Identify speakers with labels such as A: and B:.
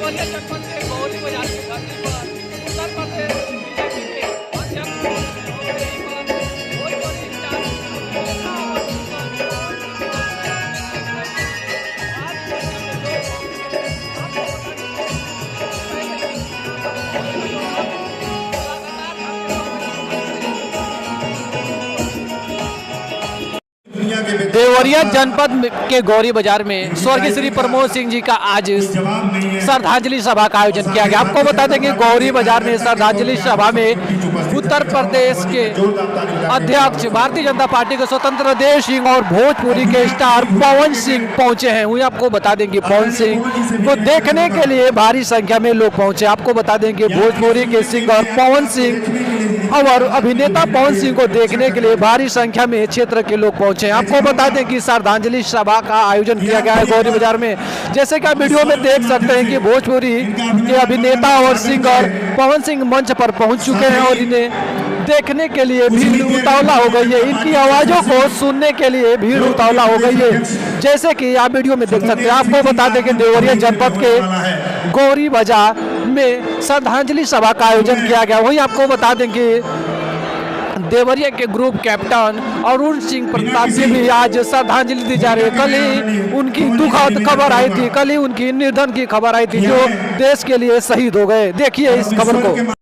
A: देवरिया जनपद के गौरी बाजार की धरती पर उत्तर प्रदेश बीजेपी के अध्यक्ष और भोजपुरी स्टार नेता और
B: देवरिया जनपद के गौरी बाजार में स्वर्गीय श्री प्रमोद सिंह जी का आज श्रद्धांजलि सभा का आयोजन किया गया। आपको बता दें कि गौरी बाजार में श्रद्धांजलि सभा में उत्तर प्रदेश के अध्यक्ष भारतीय जनता पार्टी के स्वतंत्र देव सिंह और भोजपुरी के स्टार पवन सिंह पहुंचे हैं। वही आपको बता दें कि पवन सिंह को देखने के लिए भारी संख्या में लोग पहुंचे। आपको बता दें कि भोजपुरी के सिंगर पवन सिंह और अभिनेता पवन सिंह को देखने के लिए भारी संख्या में क्षेत्र के लोग पहुंचे। आपको बता दें कि श्रद्धांजलि सभा का आयोजन किया गया है गौरी बाजार में। जैसे कि आप वीडियो में देख सकते हैं कि भोजपुरी के अभिनेता और सिंगर पवन सिंह मंच पर पहुंच चुके हैं और इन्हें देखने के लिए भीड़ उतावला हो गई है। इनकी आवाजों को सुनने के लिए भीड़ उतावला हो गई है, जैसे कि आप वीडियो में देख सकते हैं। आपको बता दें कि देवरिया जनपद के गौरी बाजार में श्रद्धांजलि सभा का आयोजन किया गया। वही आपको बता दें कि देवरिया के ग्रुप कैप्टन अरुण सिंह प्रताप जी भी आज श्रद्धांजलि दी जा रही है। कल ही उनकी दुखद खबर आई थी, कल ही उनकी निधन की खबर आई थी, जो देश के लिए शहीद हो गए। देखिए इस खबर को।